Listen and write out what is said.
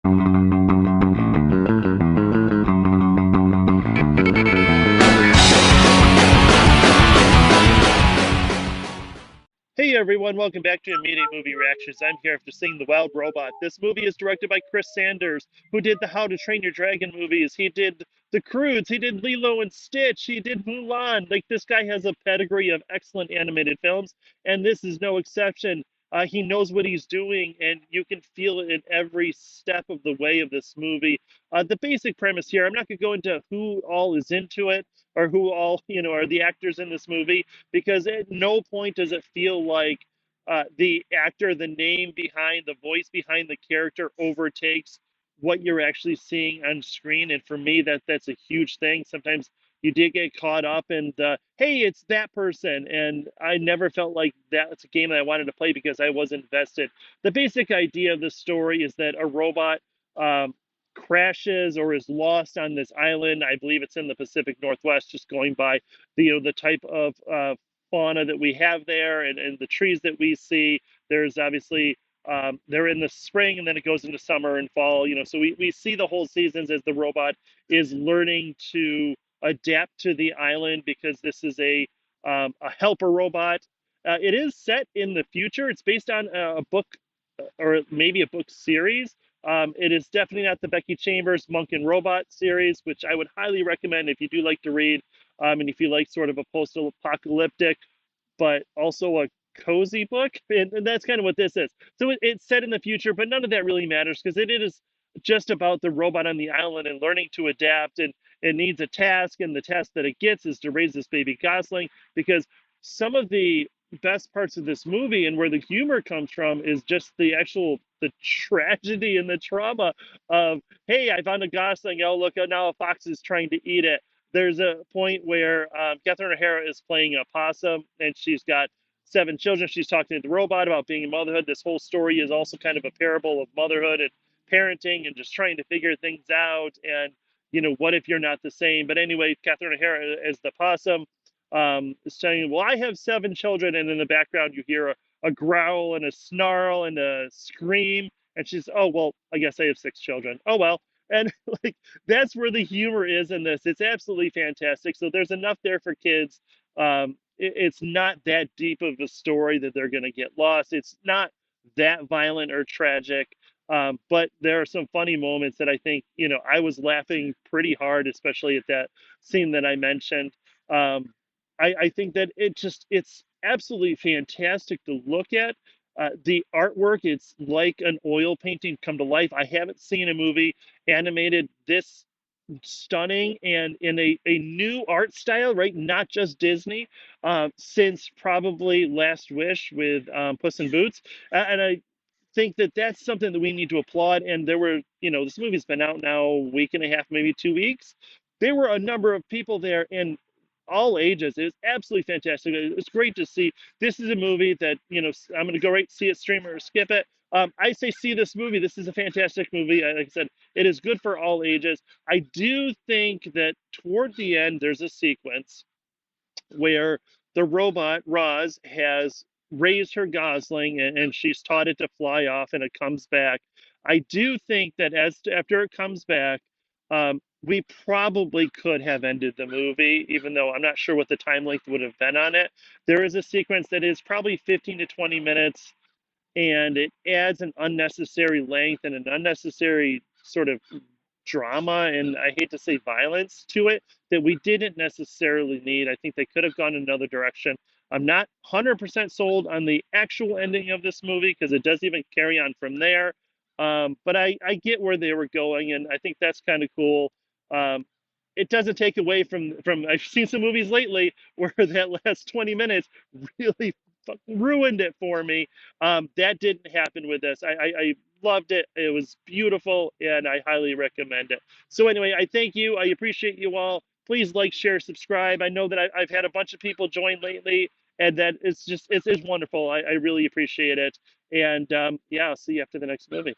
Hey everyone, welcome back to Immediate Movie Reactions. I'm here after seeing The Wild Robot. This movie is directed by Chris Sanders, who did the How to Train Your Dragon movies. He did The Croods, he did Lilo and Stitch, he did Mulan. Like, this guy has a pedigree of excellent animated films, and this is no exception. He knows what he's doing, and you can feel it in every step of the way of this movie. The basic premise here, I'm not going to go into who all is into it or who all, are the actors in this movie because at no point does it feel like the actor, the name behind, the voice behind the character overtakes what you're actually seeing on screen. And for me, that's a huge thing. Sometimes you did get caught up in the, hey, it's that person. And I never felt like that's a game that I wanted to play because I was invested. The basic idea of the story is that a robot um, crashes or is lost on this island. I believe it's in the Pacific Northwest, just going by the type of fauna that we have there and the trees that we see. There's obviously they're in the spring and then it goes into summer and fall. So we see the whole seasons as the robot is learning to adapt to the island because this is a helper robot. It is set in the future. It's based on a book or maybe a book series. It is definitely not the Becky Chambers Monk and Robot series, which I would highly recommend if you do like to read, and if you like sort of a post-apocalyptic, but also a cozy book. And that's kind of what this is. So it's set in the future, but none of that really matters because it is just about the robot on the island and learning to adapt. And it needs a task, and the task that it gets is to raise this baby gosling because some of the best parts of this movie and where the humor comes from is just the tragedy and the trauma of, hey, I found a gosling, oh look, now a fox is trying to eat it. There's a point where Catherine O'Hara is playing a possum and she's got 7 children. She's talking to the robot about being in motherhood. This whole story is also kind of a parable of motherhood and parenting and just trying to figure things out. And what if you're not the same? But anyway, Catherine O'Hara as the possum is saying, well, I have 7 children. And in the background, you hear a growl and a snarl and a scream. And she's, oh, well, I guess I have 6 children. Oh, well. And like, that's where the humor is in this. It's absolutely fantastic. So there's enough there for kids. It's not that deep of a story that they're going to get lost. It's not that violent or tragic. But there are some funny moments that I think, I was laughing pretty hard, especially at that scene that I mentioned. Um, I think that it's absolutely fantastic to look at. The artwork, it's like an oil painting come to life. I haven't seen a movie animated this stunning and in a new art style, right? Not just Disney, since probably Last Wish with Puss in Boots. And I think that that's something that we need to applaud. And there were, this movie's been out now a week and a half, maybe 2 weeks. There were a number of people there in all ages. It was absolutely fantastic. It was great to see. This is a movie that, I'm going to go right see it, stream or skip it. I say see this movie. This is a fantastic movie. Like I said, it is good for all ages. I do think that toward the end, there's a sequence where the robot Roz has raised her gosling and she's taught it to fly off and it comes back. I do think that after it comes back, we probably could have ended the movie, even though I'm not sure what the time length would have been on it. There is a sequence that is probably 15 to 20 minutes and it adds an unnecessary length and an unnecessary sort of drama and I hate to say violence to it that we didn't necessarily need. I think they could have gone another direction. I'm not 100% sold on the actual ending of this movie because it does even carry on from there. But I get where they were going, and I think that's kind of cool. Um, it doesn't take away from I've seen some movies lately where that last 20 minutes really ruined it for me. That didn't happen with this. I loved it. It was beautiful, and I highly recommend it. So anyway, I thank you. I appreciate you all. Please like, share, subscribe. I know that I've had a bunch of people join lately, and that it's wonderful. I really appreciate it. And yeah, I'll see you after the next movie.